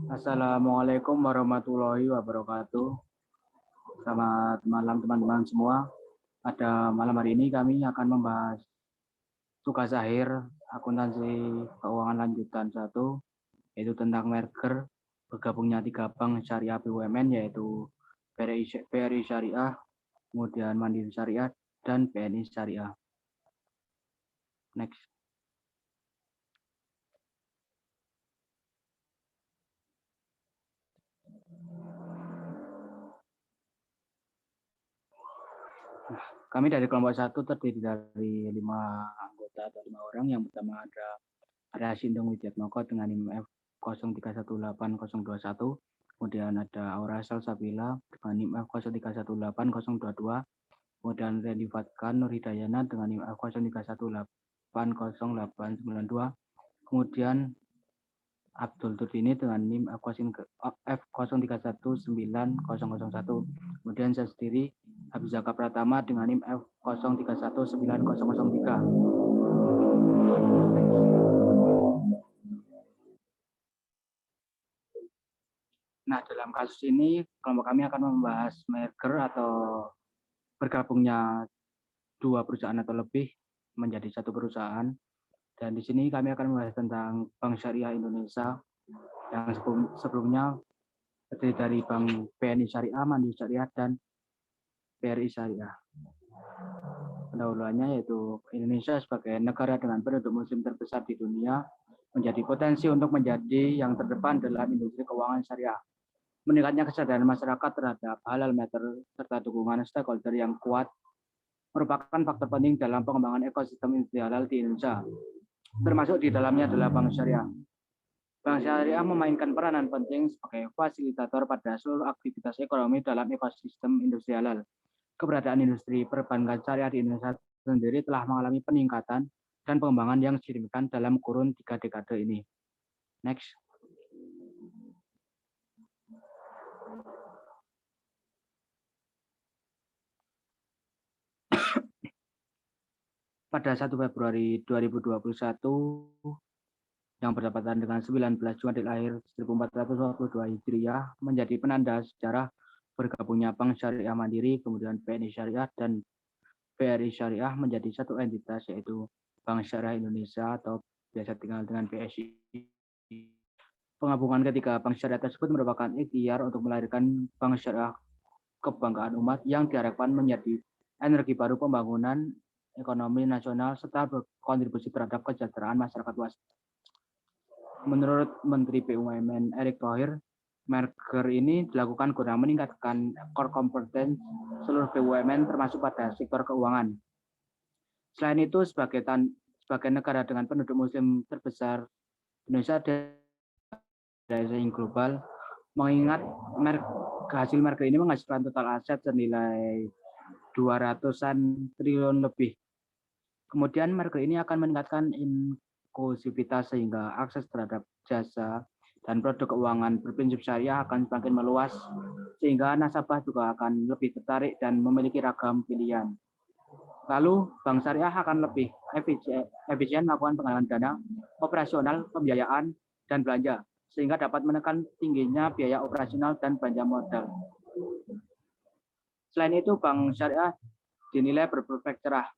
Assalamualaikum warahmatullahi wabarakatuh. Selamat malam teman-teman semua. Pada malam hari ini kami akan membahas tugas akhir akuntansi keuangan lanjutan 1, yaitu tentang merger bergabungnya 3 bank syariah BUMN, yaitu BRI Syariah, kemudian Mandiri Syariah, dan BNI Syariah. Next. Kami dari kelompok 1 terdiri dari 5 anggota atau 5 orang. Yang pertama ada Arya Sindung Widiatmoko dengan NIM F03180021. Kemudian ada Aura Salsabila dengan NIM F03180022. Kemudian Randy Fatkan Nur Hidayana dengan NIM F03180892. Kemudian Abdul Turdini dengan NIM F03190001. Kemudian saya sendiri Habizaka Pratama dengan NIM F03190003. Nah, dalam kasus ini kelompok kami akan membahas merger atau bergabungnya 2 perusahaan atau lebih menjadi 1 perusahaan. Dan di sini kami akan membahas tentang Bank Syariah Indonesia yang sebelumnya terdiri dari Bank BNI Syariah, Mandiri Syariah, dan BRI Syariah. Pendahuluannya yaitu Indonesia sebagai negara dengan penduduk muslim terbesar di dunia menjadi potensi untuk menjadi yang terdepan dalam industri keuangan syariah. Meningkatnya kesadaran masyarakat terhadap halal matter serta dukungan stakeholder yang kuat merupakan faktor penting dalam pengembangan ekosistem industri halal di Indonesia. Termasuk di dalamnya adalah Bank Syariah. Bank Syariah memainkan peranan penting sebagai fasilitator pada seluruh aktivitas ekonomi dalam ekosistem industri halal. Keberadaan industri perbankan syariah di Indonesia sendiri telah mengalami peningkatan dan pengembangan yang signifikan dalam kurun 3 dekade ini. Next. Pada 1 Februari 2021 yang berdapatan dengan 19 Jumadil Akhir 1422 Hijriah menjadi penanda sejarah bergabungnya Bank Syariah Mandiri, kemudian BNI Syariah dan BRI Syariah menjadi satu entitas, yaitu Bank Syariah Indonesia atau biasa dikenal dengan BSI. Penggabungan ketiga Bank Syariah tersebut merupakan ikhtiar untuk melahirkan Bank Syariah kebanggaan umat yang diharapkan menjadi energi baru pembangunan ekonomi nasional serta berkontribusi terhadap kesejahteraan masyarakat luas. Menurut Menteri BUMN Erick Thohir, merger ini dilakukan guna meningkatkan core competence seluruh BUMN termasuk pada sektor keuangan. Selain itu, sebagai negara dengan penduduk muslim terbesar, Indonesia dari global, mengingat hasil merger ini menghasilkan total aset senilai 200-an triliun lebih. Kemudian merger ini akan meningkatkan inklusivitas sehingga akses terhadap jasa dan produk keuangan berprinsip syariah akan semakin meluas sehingga nasabah juga akan lebih tertarik dan memiliki ragam pilihan. Lalu Bank Syariah akan lebih efisien melakukan penggalangan dana, operasional, pembiayaan, dan belanja sehingga dapat menekan tingginya biaya operasional dan belanja modal. Selain itu, Bank Syariah dinilai berprospek cerah.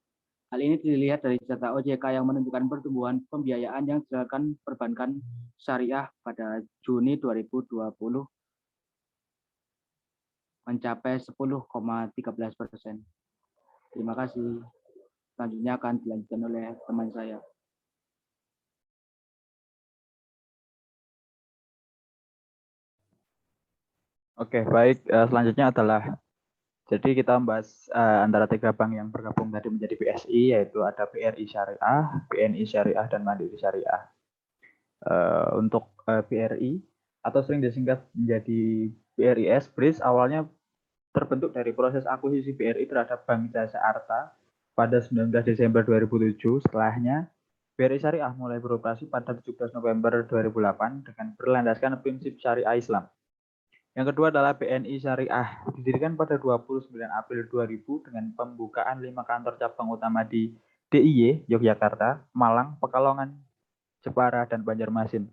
Hal ini dilihat dari data OJK yang menunjukkan pertumbuhan pembiayaan yang dijalankan perbankan syariah pada Juni 2020 mencapai 10,13%. Terima kasih. Selanjutnya akan dilanjutkan oleh teman saya. Oke, baik. Selanjutnya adalah jadi kita membahas antara 3 bank yang bergabung tadi menjadi BSI, yaitu ada BRI Syariah, BNI Syariah, dan Mandiri Syariah. Untuk BRI atau sering disingkat menjadi BRIS, BRIS awalnya terbentuk dari proses akuisisi BRI terhadap Bank Jasa Arta pada 19 Desember 2007. Setelahnya, BRI Syariah mulai beroperasi pada 17 November 2008 dengan berlandaskan prinsip syariah Islam. Yang kedua adalah BNI Syariah, didirikan pada 29 April 2000 dengan pembukaan 5 kantor cabang utama di DIY, Yogyakarta, Malang, Pekalongan, Jepara, dan Banjarmasin.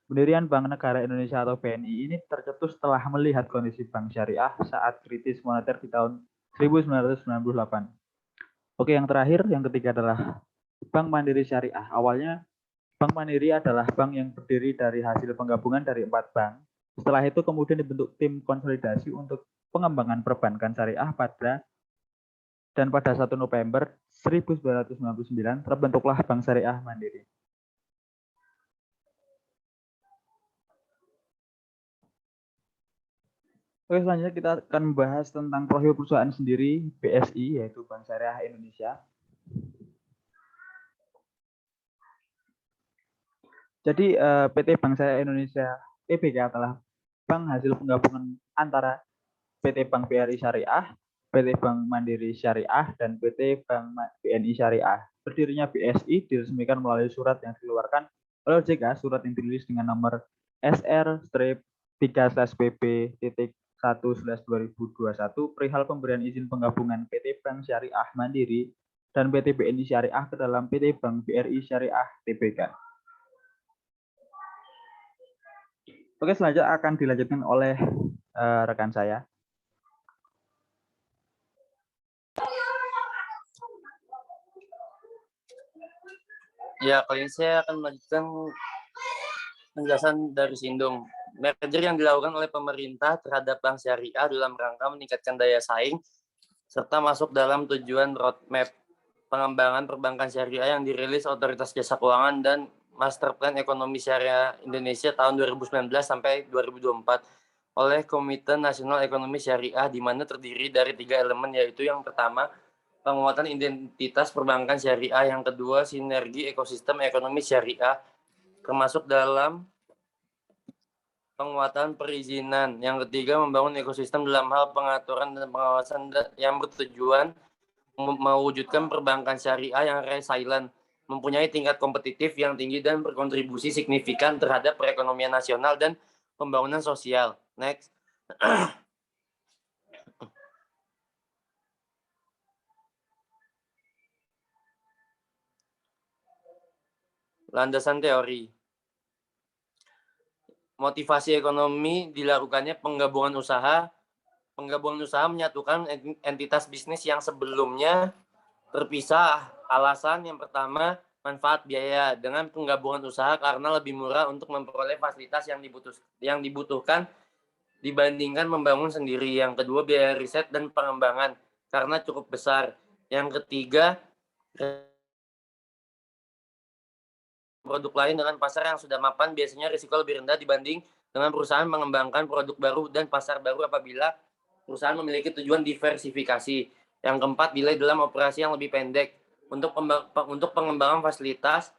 Pendirian Bank Negara Indonesia atau BNI ini tercetus setelah melihat kondisi bank syariah saat kritis moneter di tahun 1998. Oke, yang terakhir, yang ketiga adalah Bank Mandiri Syariah. Awalnya Bank Mandiri adalah bank yang terdiri dari hasil penggabungan dari 4 bank. Setelah itu kemudian dibentuk tim konsolidasi untuk pengembangan perbankan syariah pada 1 November 1999 terbentuklah Bank Syariah Mandiri. Oke, selanjutnya kita akan membahas tentang profil perusahaan sendiri, BSI, yaitu Bank Syariah Indonesia. Jadi PT Bank Syariah Indonesia (PBK) adalah bank hasil penggabungan antara PT Bank BRI Syariah, PT Bank Mandiri Syariah, dan PT Bank BNI Syariah. Berdirinya BSI diresmikan melalui surat yang dikeluarkan oleh OJK, surat yang dirilis dengan nomor SR-3/PP.1/2021 perihal pemberian izin penggabungan PT Bank Syariah Mandiri dan PT BNI Syariah ke dalam PT Bank BRI Syariah Tbk. Oke, selanjutnya akan dilanjutkan oleh rekan saya. Ya, kali ini saya akan melanjutkan penjelasan dari Sindung. Merger yang dilakukan oleh pemerintah terhadap bank syariah dalam rangka meningkatkan daya saing serta masuk dalam tujuan roadmap pengembangan perbankan syariah yang dirilis Otoritas Jasa Keuangan dan Master Plan Ekonomi Syariah Indonesia tahun 2019 sampai 2024 oleh Komite Nasional Ekonomi Syariah, di mana terdiri dari 3 elemen, yaitu yang pertama, penguatan identitas perbankan syariah, yang kedua, sinergi ekosistem ekonomi syariah, termasuk dalam penguatan perizinan, yang ketiga, membangun ekosistem dalam hal pengaturan dan pengawasan yang bertujuan mewujudkan perbankan syariah yang resilient, mempunyai tingkat kompetitif yang tinggi dan berkontribusi signifikan terhadap perekonomian nasional dan pembangunan sosial. Next. Landasan teori. Motivasi ekonomi dilakukannya penggabungan usaha. Penggabungan usaha menyatukan entitas bisnis yang sebelumnya terpisah. Alasan yang pertama, manfaat biaya. Dengan penggabungan usaha karena lebih murah untuk memperoleh fasilitas yang dibutuhkan dibandingkan membangun sendiri. Yang kedua, biaya riset dan pengembangan karena cukup besar. Yang ketiga, produk lain dengan pasar yang sudah mapan biasanya risiko lebih rendah dibanding dengan perusahaan mengembangkan produk baru dan pasar baru apabila perusahaan memiliki tujuan diversifikasi. Yang keempat, delay dalam operasi yang lebih pendek. Untuk pengembangan fasilitas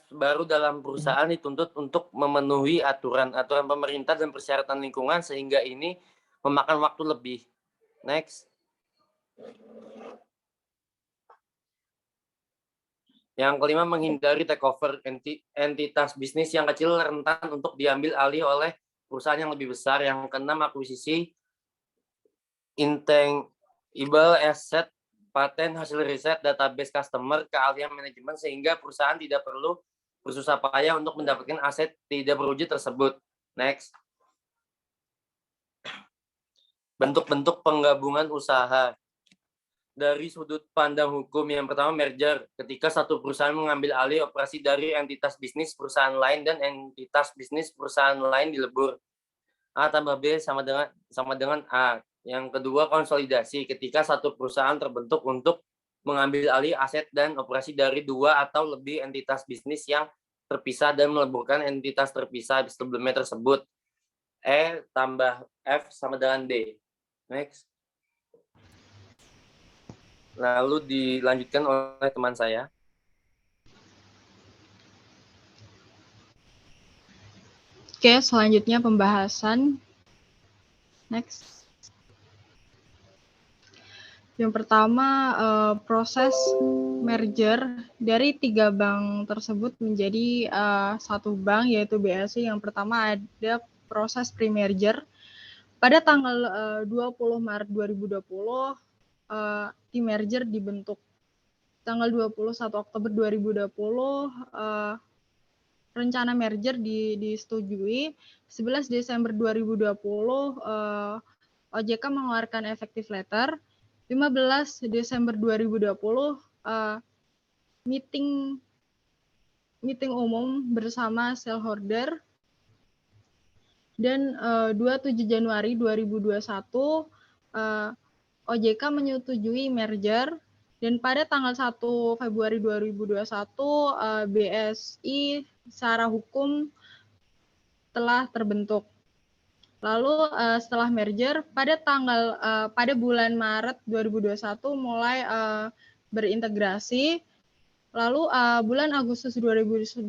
baru dalam perusahaan dituntut untuk memenuhi aturan pemerintah dan persyaratan lingkungan, sehingga ini memakan waktu lebih. Next. Yang kelima, menghindari takeover. Entitas bisnis yang kecil rentan untuk diambil alih oleh perusahaan yang lebih besar. Yang keenam, akuisisi intangible asset, paten, hasil riset, database customer, keahlian manajemen, sehingga perusahaan tidak perlu bersusah payah untuk mendapatkan aset tidak berwujud tersebut. Next. Bentuk-bentuk penggabungan usaha. Dari sudut pandang hukum, yang pertama, merger. Ketika satu perusahaan mengambil alih operasi dari entitas bisnis perusahaan lain dan entitas bisnis perusahaan lain dilebur. A tambah B sama dengan A. Yang kedua, konsolidasi. Ketika satu perusahaan terbentuk untuk mengambil alih aset dan operasi dari 2 atau lebih entitas bisnis yang terpisah dan meleburkan entitas terpisah sebelumnya tersebut. E tambah F sama dengan D. Next. Lalu dilanjutkan oleh teman saya. Oke, selanjutnya pembahasan. Next. Yang pertama, proses merger dari 3 bank tersebut menjadi satu bank, yaitu BSI. Yang pertama ada proses pre-merger. Pada tanggal 20 Maret 2020, tim merger dibentuk. tanggal 21 Oktober 2020 rencana merger disetujui. 11 Desember 2020 OJK mengeluarkan effective letter. 15 Desember 2020 meeting umum bersama shareholder. Dan 27 Januari 2021 OJK menyetujui merger, dan pada tanggal 1 Februari 2021 BSI secara hukum telah terbentuk. Lalu setelah merger pada bulan Maret 2021 mulai berintegrasi. Lalu bulan Agustus 2021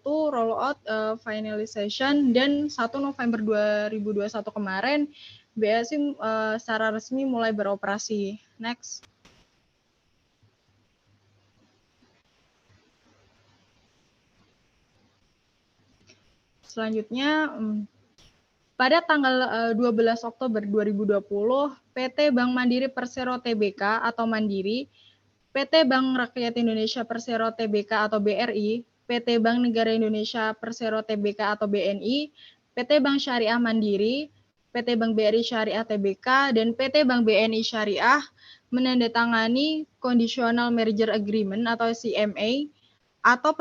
roll out finalization, dan 1 November 2021 kemarin BSI secara resmi mulai beroperasi. Next. Selanjutnya, pada tanggal 12 Oktober 2020, PT Bank Mandiri Persero Tbk atau Mandiri, PT Bank Rakyat Indonesia Persero Tbk atau BRI, PT Bank Negara Indonesia Persero Tbk atau BNI, PT Bank Syariah Mandiri, PT Bank BRI Syariah Tbk, dan PT Bank BNI Syariah menandatangani Conditional Merger Agreement atau CMA atau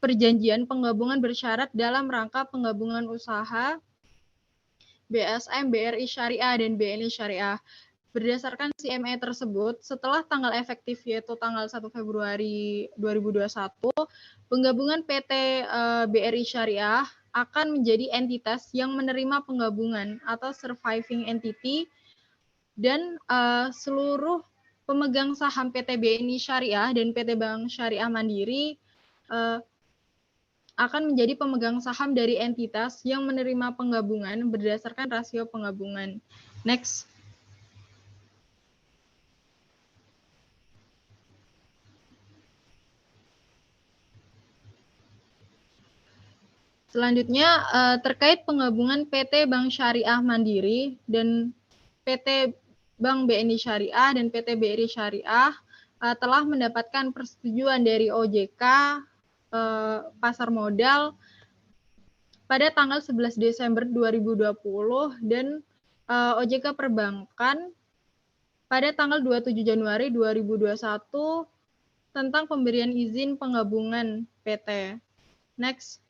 perjanjian penggabungan bersyarat dalam rangka penggabungan usaha BSM, BRI Syariah, dan BNI Syariah. Berdasarkan CMA tersebut, setelah tanggal efektif yaitu tanggal 1 Februari 2021, penggabungan PT BRI Syariah akan menjadi entitas yang menerima penggabungan atau surviving entity, dan seluruh pemegang saham PT BNI Syariah dan PT Bank Syariah Mandiri akan menjadi pemegang saham dari entitas yang menerima penggabungan berdasarkan rasio penggabungan. Next. Selanjutnya, terkait penggabungan PT Bank Syariah Mandiri dan PT Bank BNI Syariah dan PT BRI Syariah telah mendapatkan persetujuan dari OJK pasar modal pada tanggal 11 Desember 2020 dan OJK Perbankan pada tanggal 27 Januari 2021 tentang pemberian izin penggabungan PT. Next.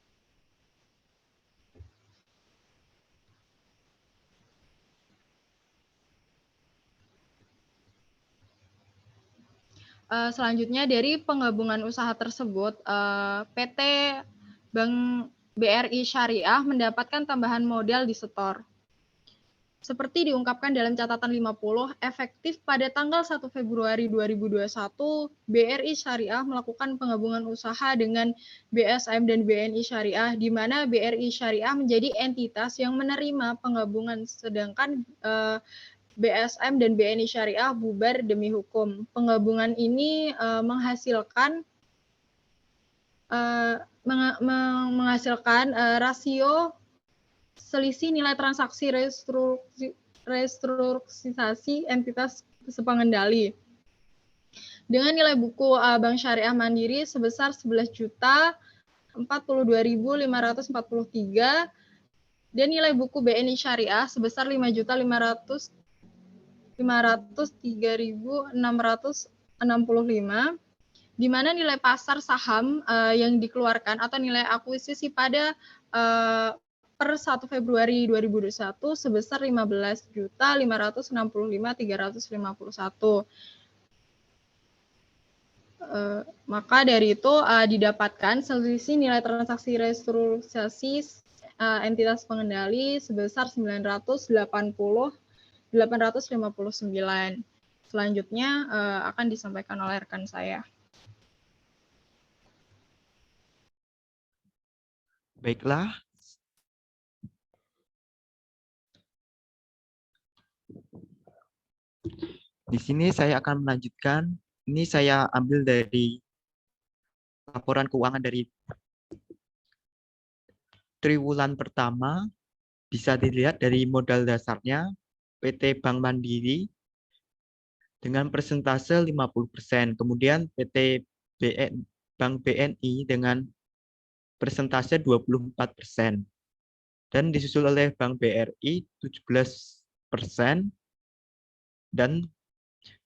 Selanjutnya, dari penggabungan usaha tersebut, PT Bank BRI Syariah mendapatkan tambahan modal di setor. Seperti diungkapkan dalam catatan 50, efektif pada tanggal 1 Februari 2021, BRI Syariah melakukan penggabungan usaha dengan BSM dan BNI Syariah, di mana BRI Syariah menjadi entitas yang menerima penggabungan, sedangkan BSM dan BNI Syariah bubar demi hukum. Penggabungan ini menghasilkan rasio selisih nilai transaksi restrukturisasi entitas sepengendali dengan nilai buku Bank Syariah Mandiri sebesar 11.042.543 dan nilai buku BNI Syariah sebesar 5.503.665, di mana nilai pasar saham yang dikeluarkan atau nilai akuisisi pada per 1 Februari 2021 sebesar 15.565.351. Maka dari itu didapatkan selisih nilai transaksi restrukturisasi entitas pengendali sebesar 980.859. Selanjutnya akan disampaikan oleh rekan saya. Baiklah. Di sini saya akan melanjutkan. Ini saya ambil dari laporan keuangan dari triwulan pertama. Bisa dilihat dari modal dasarnya PT Bank Mandiri dengan persentase 50%. Kemudian Bank BNI dengan persentase 24%. Dan disusul oleh Bank BRI 17%, dan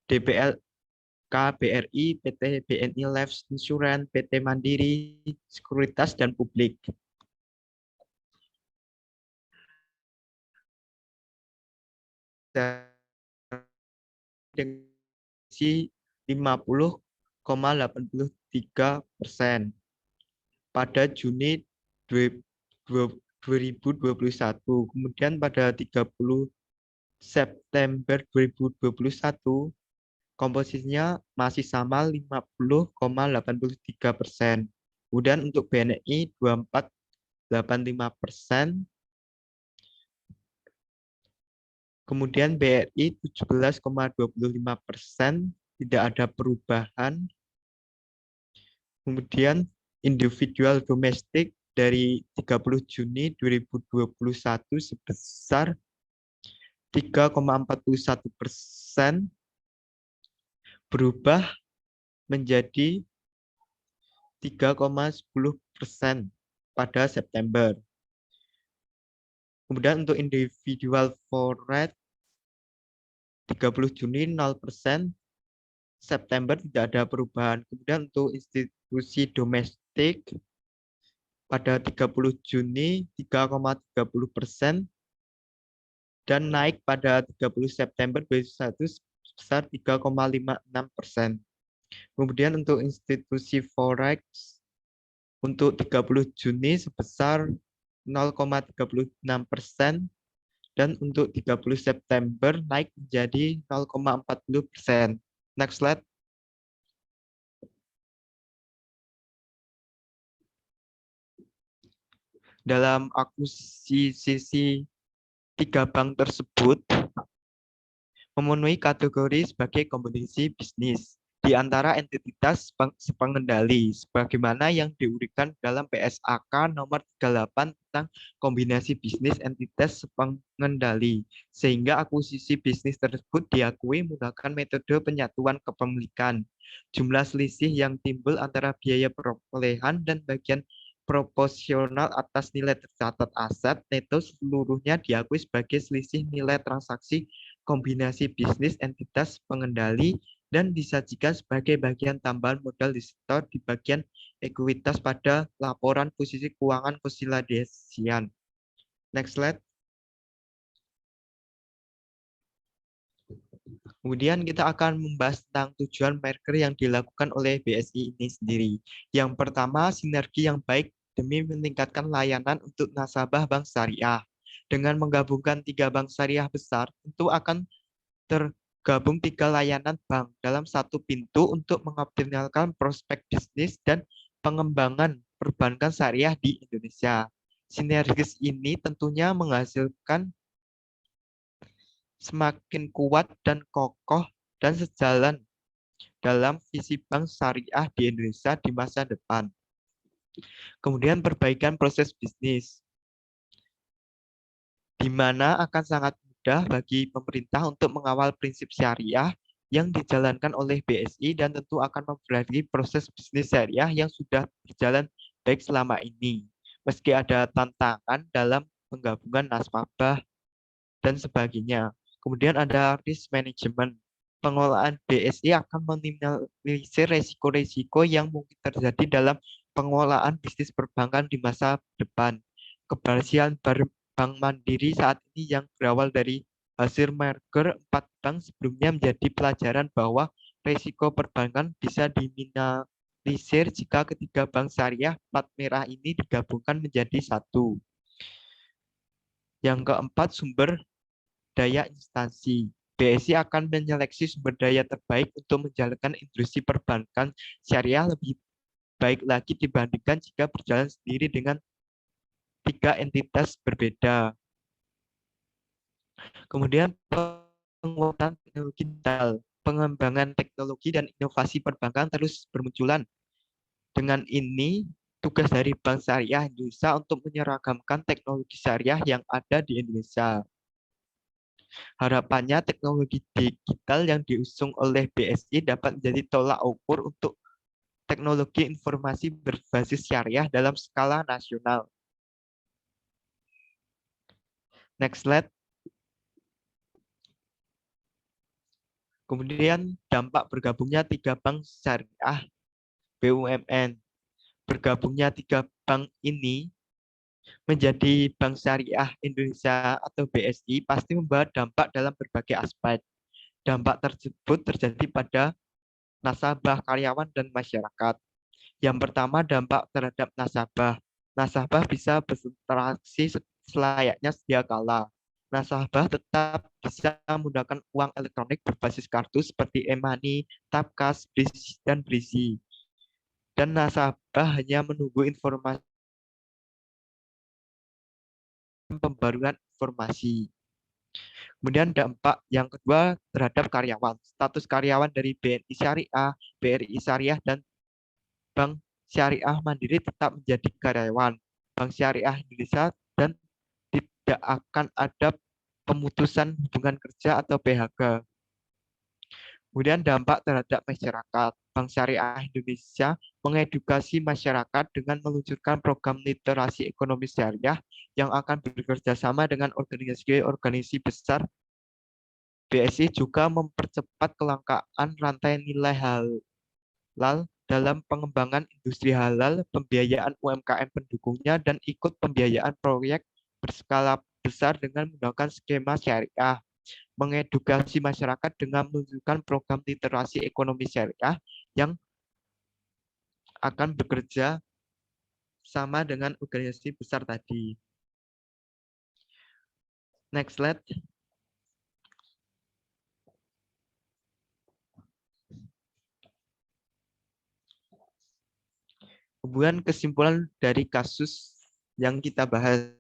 DBLK BRI, PT BNI Life Insurance, PT Mandiri, Sekuritas dan Publik. Dengan 50,83% pada Juni 2021. Kemudian pada 30 September 2021, komposisinya masih sama 50,83%. Kemudian untuk BNI 24,85%. Kemudian BRI 17,25%, tidak ada perubahan. Kemudian individual domestik dari 30 Juni 2021 sebesar 3,41%, berubah menjadi 3,10% pada September. Kemudian untuk individual foreign 30 Juni 0%, September tidak ada perubahan. Kemudian untuk institusi domestik pada 30 Juni 3,30% dan naik pada 30 September 2021 sebesar 3,56%. Kemudian untuk institusi forex untuk 30 Juni sebesar 0,36%, dan untuk 30 September naik menjadi 0,40%. Next slide. Dalam akuisisi 3 bank tersebut memenuhi kategori sebagai kombinasi bisnis di antara entitas pengendali sebagaimana yang diuraikan dalam PSAK nomor 38 tentang kombinasi bisnis entitas pengendali, sehingga akuisisi bisnis tersebut diakui menggunakan metode penyatuan kepemilikan. Jumlah selisih yang timbul antara biaya perolehan dan bagian proporsional atas nilai tercatat aset neto seluruhnya diakui sebagai selisih nilai transaksi kombinasi bisnis entitas pengendali dan disajikan sebagai bagian tambahan modal disetor di bagian ekuitas pada laporan posisi keuangan konsolidasian. Next slide. Kemudian kita akan membahas tentang tujuan merger yang dilakukan oleh BSI ini sendiri. Yang pertama, sinergi yang baik demi meningkatkan layanan untuk nasabah bank syariah. Dengan menggabungkan 3 bank syariah besar, tentu akan tergabung 3 layanan bank dalam satu pintu untuk mengoptimalkan prospek bisnis dan pengembangan perbankan syariah di Indonesia. Sinergis ini tentunya menghasilkan semakin kuat dan kokoh dan sejalan dalam visi bank syariah di Indonesia di masa depan. Kemudian perbaikan proses bisnis, di mana akan sangat mudah bagi pemerintah untuk mengawal prinsip syariah yang dijalankan oleh BSI dan tentu akan memperbaiki proses bisnis syariah yang sudah berjalan baik selama ini. Meski ada tantangan dalam penggabungan nasabah dan sebagainya. Kemudian ada risk management. Pengelolaan BSI akan meminimalisir resiko-resiko yang mungkin terjadi dalam pengelolaan bisnis perbankan di masa depan. Keberhasilan Bank Mandiri saat ini yang berawal dari hasil merger 4 bank sebelumnya menjadi pelajaran bahwa resiko perbankan bisa diminimalisir jika ketiga bank syariah plat merah ini digabungkan menjadi satu. Yang keempat, sumber daya instansi. BSI akan menyeleksi sumber daya terbaik untuk menjalankan industri perbankan syariah lebih baik lagi dibandingkan jika berjalan sendiri dengan 3 entitas berbeda. Kemudian penguatan teknologi digital. Pengembangan teknologi dan inovasi perbankan terus bermunculan. Dengan ini, tugas dari Bank Syariah Indonesia untuk menyeragamkan teknologi syariah yang ada di Indonesia. Harapannya teknologi digital yang diusung oleh BSI dapat menjadi tolak ukur untuk teknologi informasi berbasis syariah dalam skala nasional. Next slide. Kemudian dampak bergabungnya 3 bank syariah BUMN. Bergabungnya 3 bank ini menjadi Bank Syariah Indonesia atau BSI pasti membawa dampak dalam berbagai aspek. Dampak tersebut terjadi pada nasabah, karyawan, dan masyarakat. Yang pertama, dampak terhadap nasabah. Nasabah bisa berinteraksi selayaknya sedia kala. Nasabah tetap bisa menggunakan uang elektronik berbasis kartu seperti e-money, Tapkas, BRIS, dan BRIZI. Dan nasabah hanya menunggu informasi pembaruan informasi. Kemudian dampak yang kedua terhadap karyawan. Status karyawan dari BNI Syariah, BRI Syariah, dan Bank Syariah Mandiri tetap menjadi karyawan Bank Syariah Indonesia dan tidak akan ada pemutusan hubungan kerja atau PHK. Kemudian dampak terhadap masyarakat. Bank Syariah Indonesia mengedukasi masyarakat dengan meluncurkan program literasi ekonomi syariah yang akan bekerja sama dengan organisasi besar. BSI juga mempercepat kelangkaan rantai nilai halal dalam pengembangan industri halal, pembiayaan UMKM pendukungnya, dan ikut pembiayaan proyek berskala besar dengan menggunakan skema syariah. Mengedukasi masyarakat dengan menunjukkan program literasi ekonomi syariah yang akan bekerja sama dengan organisasi besar tadi. Next slide. Kemudian kesimpulan dari kasus yang kita bahas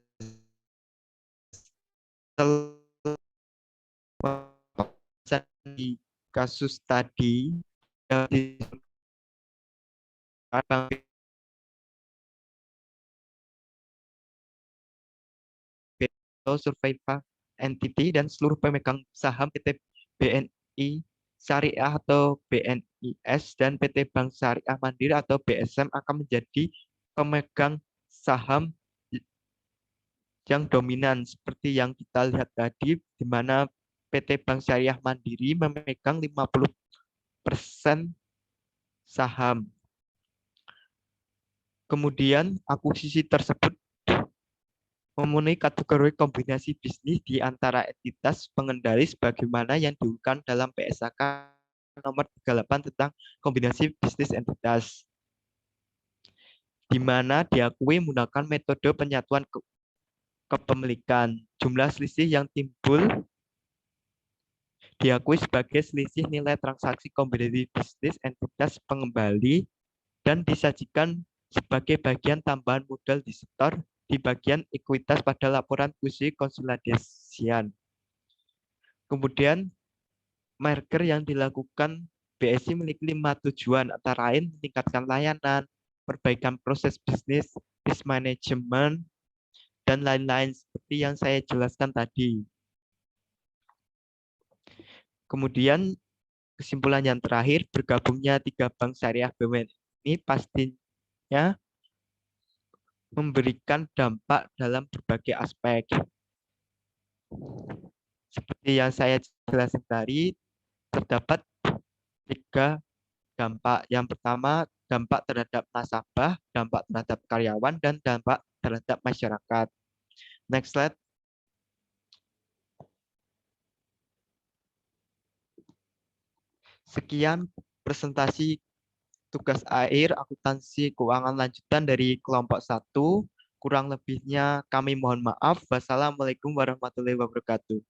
di kasus tadi survival entity dan seluruh pemegang saham PT BNI Syariah atau BNIS dan PT Bank Syariah Mandiri atau BSM akan menjadi pemegang saham yang dominan seperti yang kita lihat tadi, di mana PT Bank Syariah Mandiri memegang 50% saham. Kemudian akuisisi tersebut memenuhi kategori kombinasi bisnis di antara entitas pengendali sebagaimana yang diurutkan dalam PSAK nomor 38 tentang kombinasi bisnis entitas, di mana diakui menggunakan metode penyatuan kepemilikan. Jumlah selisih yang timbul diakui sebagai selisih nilai transaksi kombinasi bisnis entitas pengembali dan disajikan sebagai bagian tambahan modal di setor di bagian ekuitas pada laporan fungsi konsolidasian. Kemudian merger yang dilakukan BSI memiliki 5 tujuan, antara lain meningkatkan layanan, perbaikan proses bisnis, risk management, dan lain-lain seperti yang saya jelaskan tadi. Kemudian kesimpulan yang terakhir, bergabungnya 3 bank syariah BUMN ini pastinya memberikan dampak dalam berbagai aspek. Seperti yang saya jelaskan tadi, terdapat 3 dampak. Yang pertama, dampak terhadap nasabah, dampak terhadap karyawan, dan dampak terhadap masyarakat. Next slide. Sekian presentasi tugas akhir akuntansi keuangan lanjutan dari kelompok 1. Kurang lebihnya kami mohon maaf. Wassalamualaikum warahmatullahi wabarakatuh.